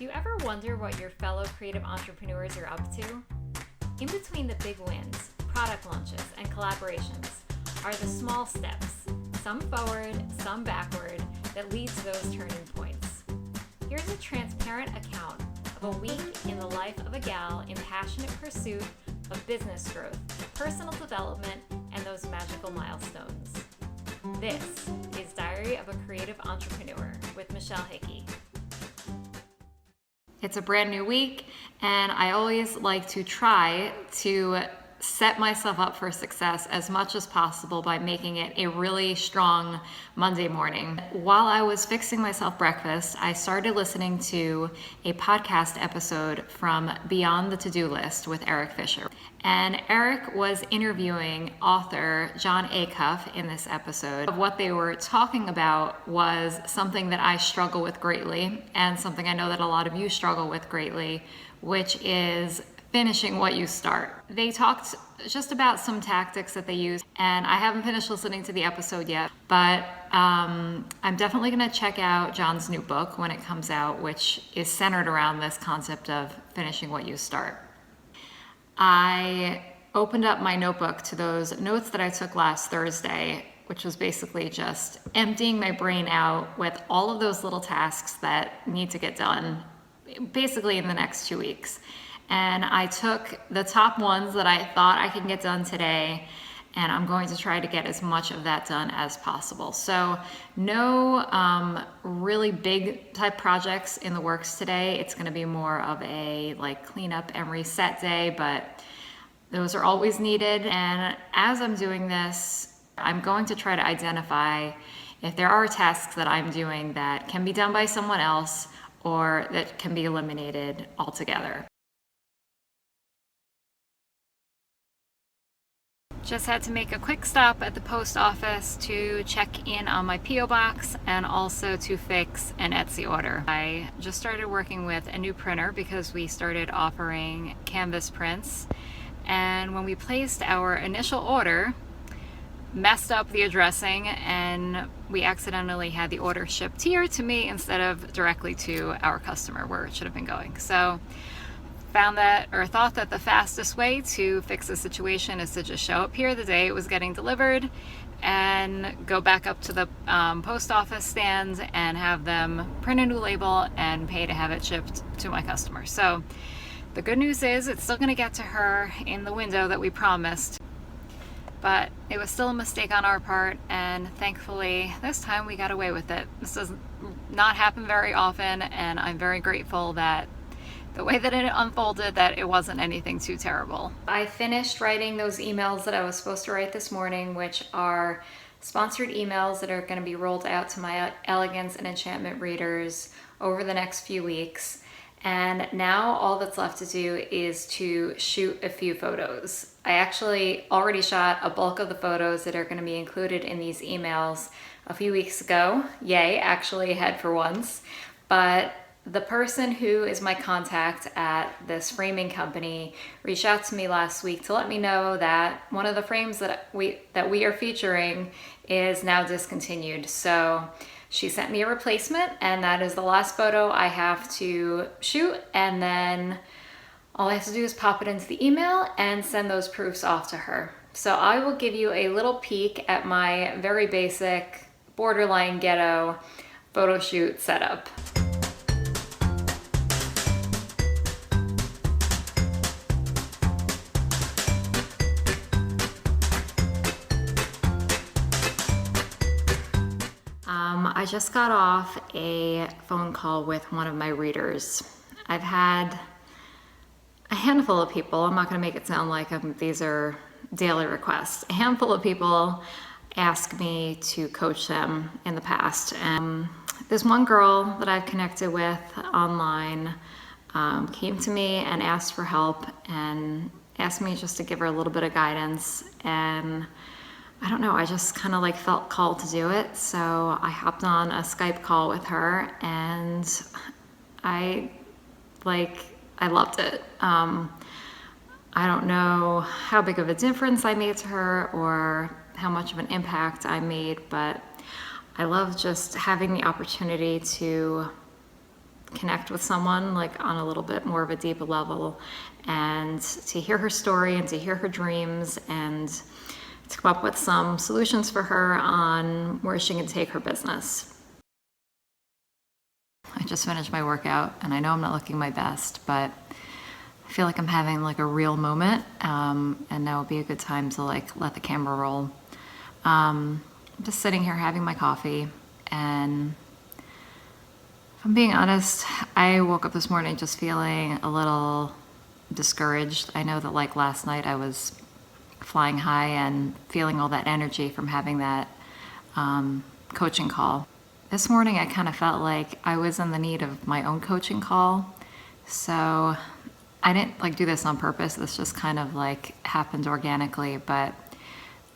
Do you ever wonder what your fellow creative entrepreneurs are up to? In between the big wins, product launches, and collaborations are the small steps, some forward, some backward, that lead to those turning points. Here's a transparent account of a week in the life of a gal in passionate pursuit of business growth, personal development, and those magical milestones. This is Diary of a Creative Entrepreneur with Michelle Hickey. It's a brand new week, and I always like to try to set myself up for success as much as possible by making it a really strong Monday morning. While I was fixing myself breakfast, I started listening to a podcast episode from Beyond the To-Do List with Eric Fisher. And Eric was interviewing author Jon Acuff in this episode. What they were talking about was something that I struggle with greatly, and something I know that a lot of you struggle with greatly, which is finishing what you start. They talked just about some tactics that they use, and I haven't finished listening to the episode yet, but I'm definitely gonna check out Jon's new book when it comes out, which is centered around this concept of finishing what you start. I opened up my notebook to those notes that I took last Thursday, which was basically just emptying my brain out with all of those little tasks that need to get done basically in the next 2 weeks. And I took the top ones that I thought I could get done today, and I'm going to try to get as much of that done as possible. So no really big type projects in the works today. It's going to be more of a cleanup and reset day, but those are always needed. And as I'm doing this, I'm going to try to identify if there are tasks that I'm doing that can be done by someone else or that can be eliminated altogether. Just had to make a quick stop at the post office to check in on my P.O. box and also to fix an Etsy order. I just started working with a new printer because we started offering canvas prints, and when we placed our initial order, messed up the addressing, and we accidentally had the order shipped here to me instead of directly to our customer where it should have been going. So thought that the fastest way to fix the situation is to just show up here the day it was getting delivered and go back up to the post office stand and have them print a new label and pay to have it shipped to my customer. So the good news is it's still going to get to her in the window that we promised, but it was still a mistake on our part, and thankfully this time we got away with it. This does not happen very often, and I'm very grateful that the way that it unfolded, that it wasn't anything too terrible. I finished writing those emails that I was supposed to write this morning, which are sponsored emails that are going to be rolled out to my Elegance and Enchantment readers over the next few weeks. And now all that's left to do is to shoot a few photos. I actually already shot a bulk of the photos that are going to be included in these emails a few weeks ago. Yay, actually ahead for once. But the person who is my contact at this framing company reached out to me last week to let me know that one of the frames that we are featuring is now discontinued. So she sent me a replacement, and that is the last photo I have to shoot, and then all I have to do is pop it into the email and send those proofs off to her. So I will give you a little peek at my very basic, borderline ghetto photo shoot setup. I just got off a phone call with one of my readers. I've had a handful of people, I'm not going to make it sound like these are daily requests, a handful of people ask me to coach them in the past. And there's one girl that I've connected with online came to me and asked for help and asked me just to give her a little bit of guidance, and I don't know, I just kind of felt called to do it. So I hopped on a Skype call with her, and I loved it. I don't know how big of a difference I made to her or how much of an impact I made, but I love just having the opportunity to connect with someone like on a little bit more of a deeper level, and to hear her story and to hear her dreams and to come up with some solutions for her on where she can take her business. I just finished my workout and I know I'm not looking my best, but I feel like I'm having like a real moment, and now would be a good time to like let the camera roll. I'm just sitting here having my coffee, and if I'm being honest, I woke up this morning just feeling a little discouraged. I know that like last night I was flying high and feeling all that energy from having that coaching call. This morning I kind of felt like I was in the need of my own coaching call. So I didn't like do this on purpose. This just kind of like happened organically, but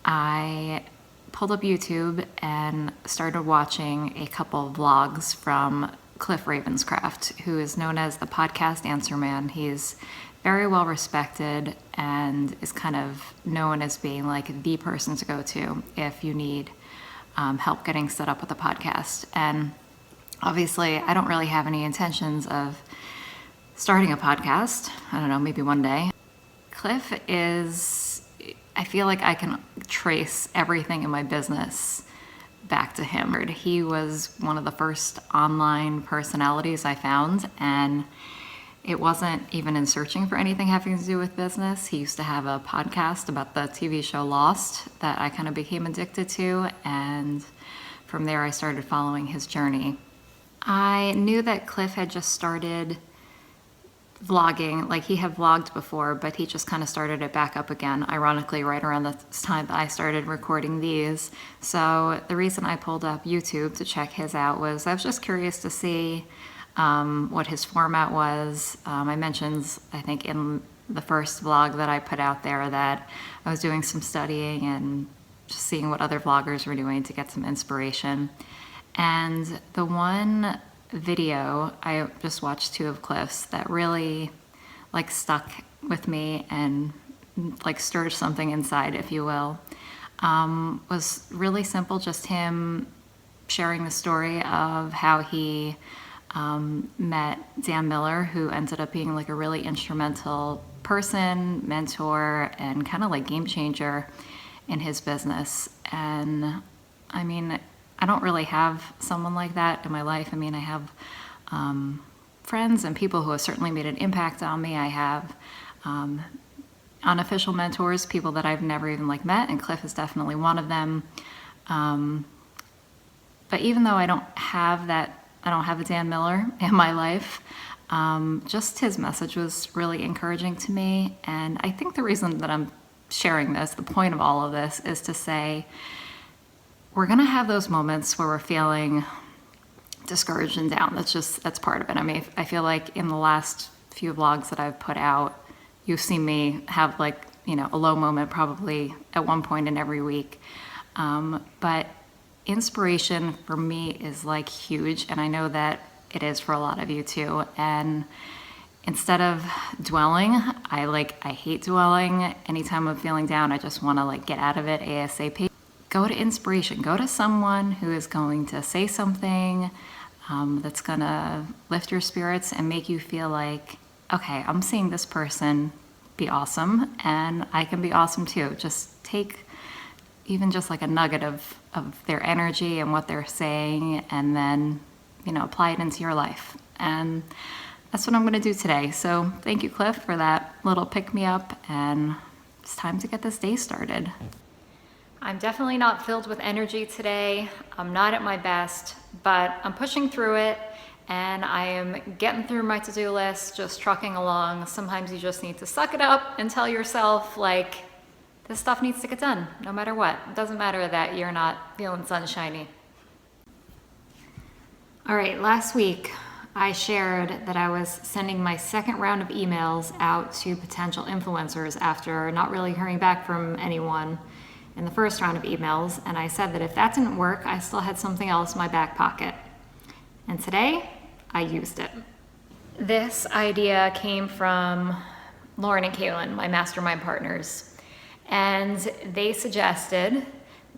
I pulled up YouTube and started watching a couple of vlogs from Cliff Ravenscraft, who is known as the podcast answer man. He's very well respected and is kind of known as being like the person to go to if you need help getting set up with a podcast. And obviously I don't really have any intentions of starting a podcast. I don't know, maybe one day. Cliff is, I feel like I can trace everything in my business back to him. He was one of the first online personalities I found, and it wasn't even in searching for anything having to do with business. He used to have a podcast about the TV show Lost that I kind of became addicted to, and from there I started following his journey. I knew that Cliff had just started vlogging, like he had vlogged before, but he just kind of started it back up again, ironically right around the time that I started recording these. So the reason I pulled up YouTube to check his out was I was just curious to see what his format was. I mentioned, I think in the first vlog that I put out there, that I was doing some studying and just seeing what other vloggers were doing to get some inspiration. And the one video, I just watched two of Cliff's that really like stuck with me and like stirred something inside, if you will, was really simple, just him sharing the story of how he met Dan Miller, who ended up being like a really instrumental person, mentor, and kind of like game changer in his business. And I mean, I don't really have someone like that in my life. I mean, I have friends and people who have certainly made an impact on me. I have unofficial mentors, people that I've never even like met, and Cliff is definitely one of them. But even though I don't have a Dan Miller in my life, just his message was really encouraging to me. And I think the reason that I'm sharing this, the point of all of this, is to say, we're gonna have those moments where we're feeling discouraged and down. That's part of it. I mean, I feel like in the last few vlogs that I've put out, you've seen me have like, you know, a low moment probably at one point in every week. But inspiration for me is like huge, and I know that it is for a lot of you too. And instead of dwelling, I hate dwelling. Anytime I'm feeling down, I just want to like get out of it ASAP. Go to inspiration. Go to someone who is going to say something that's gonna lift your spirits and make you feel like, okay, I'm seeing this person be awesome and I can be awesome too. Just take even just like a nugget of their energy and what they're saying, and then, you know, apply it into your life. And that's what I'm gonna do today. So thank you, Cliff, for that little pick-me-up, and it's time to get this day started. I'm definitely not filled with energy today. I'm not at my best, but I'm pushing through it, and I am getting through my to-do list, just trucking along. Sometimes you just need to suck it up and tell yourself, like, this stuff needs to get done, no matter what. It doesn't matter that you're not feeling sunshiny. All right, last week I shared that I was sending my second round of emails out to potential influencers after not really hearing back from anyone in the first round of emails, and I said that if that didn't work, I still had something else in my back pocket. And today, I used it. This idea came from Lauren and Kaylin, my mastermind partners, and they suggested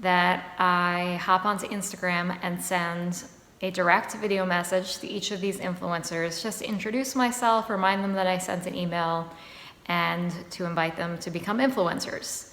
that I hop onto Instagram and send a direct video message to each of these influencers just to introduce myself, remind them that I sent an email, and to invite them to become influencers.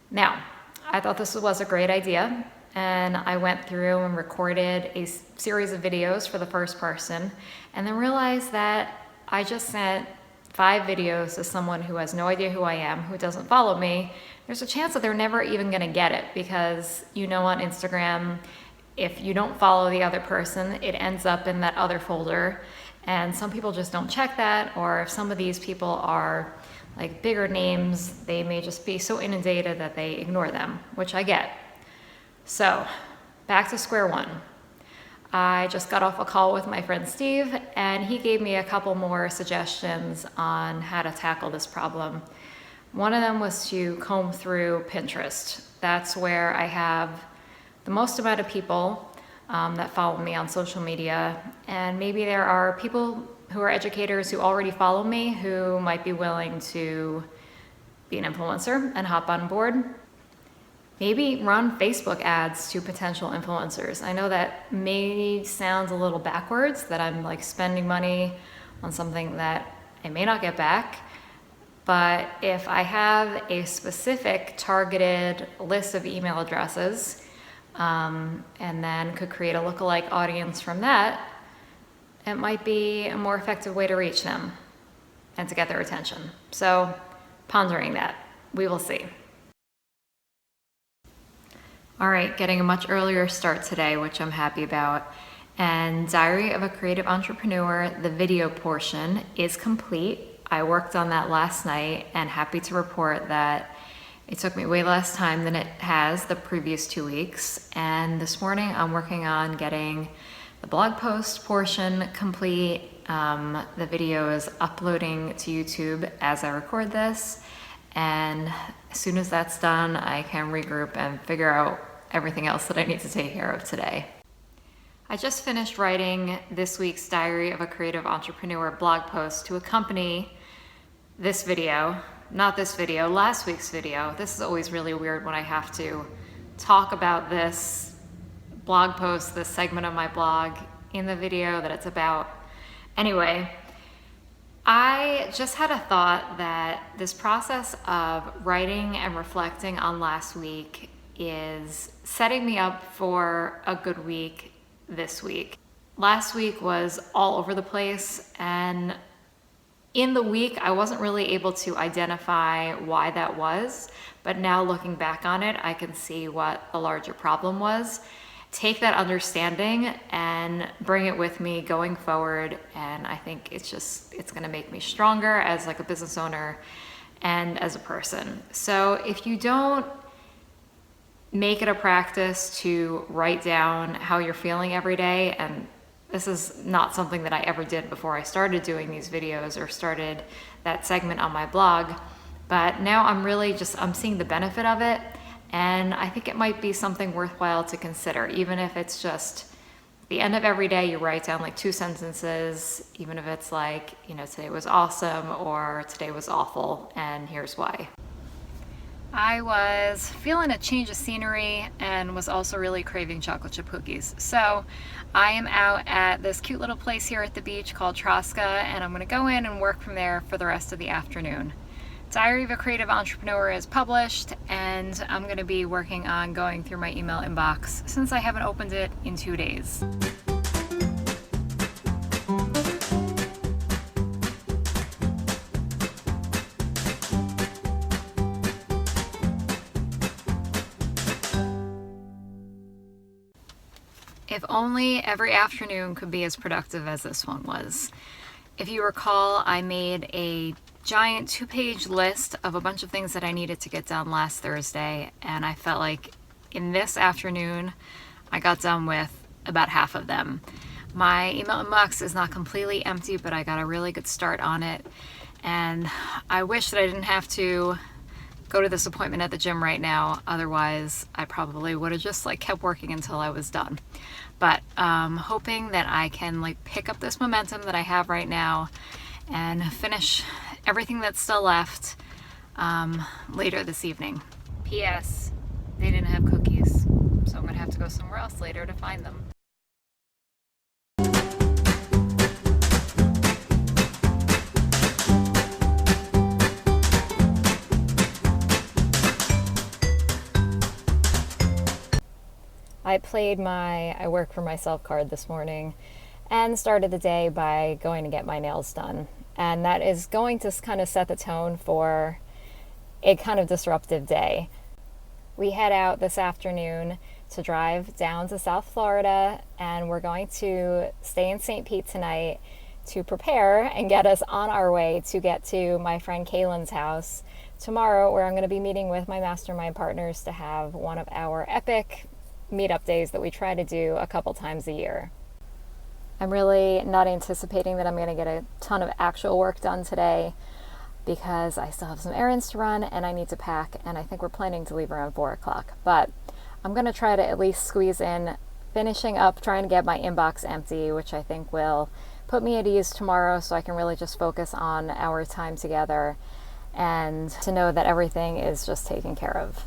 Now, I thought this was a great idea, and I went through and recorded a series of videos for the first person, and then realized that I just sent 5 videos to someone who has no idea who I am, who doesn't follow me. There's a chance that they're never even gonna get it, because on Instagram, if you don't follow the other person, it ends up in that other folder, and some people just don't check that, or if some of these people are like bigger names, they may just be so inundated that they ignore them, which I get. So, back to square one. I just got off a call with my friend Steve, and he gave me a couple more suggestions on how to tackle this problem. One of them was to comb through Pinterest. That's where I have the most amount of people that follow me on social media, and maybe there are people who are educators who already follow me who might be willing to be an influencer and hop on board. Maybe run Facebook ads to potential influencers. I know that may sound a little backwards, that I'm like spending money on something that I may not get back, but if I have a specific targeted list of email addresses, and then could create a lookalike audience from that, it might be a more effective way to reach them and to get their attention. So, pondering that. We will see. All right, getting a much earlier start today, which I'm happy about. And Diary of a Creative Entrepreneur, the video portion is complete. I worked on that last night, and happy to report that it took me way less time than it has the previous 2 weeks. And this morning I'm working on getting the blog post portion complete. The video is uploading to YouTube as I record this. And as soon as that's done, I can regroup and figure out everything else that I need to take care of today. I just finished writing this week's Diary of a Creative Entrepreneur blog post to accompany this video. Not this video, last week's video. This is always really weird when I have to talk about this blog post, this segment of my blog in the video that it's about. Anyway, I just had a thought that this process of writing and reflecting on last week is setting me up for a good week this week. Last week was all over the place, and in the week, I wasn't really able to identify why that was, but now looking back on it, I can see what the larger problem was. Take that understanding and bring it with me going forward, and I think it's gonna make me stronger as like a business owner and as a person. So if you don't make it a practice to write down how you're feeling every day, and this is not something that I ever did before I started doing these videos or started that segment on my blog, but now I'm seeing the benefit of it, and I think it might be something worthwhile to consider, even if it's just the end of every day you write down like 2 sentences, even if it's like, today was awesome or today was awful and here's why. I was feeling a change of scenery and was also really craving chocolate chip cookies. So I am out at this cute little place here at the beach called Trosca, and I'm gonna go in and work from there for the rest of the afternoon. Diary of a Creative Entrepreneur is published, and I'm gonna be working on going through my email inbox since I haven't opened it in 2 days. If only every afternoon could be as productive as this one was. If you recall, I made a giant 2-page list of a bunch of things that I needed to get done last Thursday, and I felt like in this afternoon I got done with about half of them. My email inbox is not completely empty, but I got a really good start on it, and I wish that I didn't have to go to this appointment at the gym right now. Otherwise, I probably would have just kept working until I was done. But hoping that I can pick up this momentum that I have right now and finish everything that's still left later this evening. P.S. They didn't have cookies, so I'm gonna have to go somewhere else later to find them. I played my I work for myself card this morning and started the day by going to get my nails done. And that is going to kind of set the tone for a kind of disruptive day. We head out this afternoon to drive down to South Florida, and we're going to stay in St. Pete tonight to prepare and get us on our way to get to my friend Kaylin's house tomorrow, where I'm going to be meeting with my mastermind partners to have one of our epic meetup days that we try to do a couple times a year. I'm really not anticipating that I'm going to get a ton of actual work done today because I still have some errands to run and I need to pack, and I think we're planning to leave around 4 o'clock. But I'm going to try to at least squeeze in finishing up trying to get my inbox empty, which I think will put me at ease tomorrow so I can really just focus on our time together and to know that everything is just taken care of.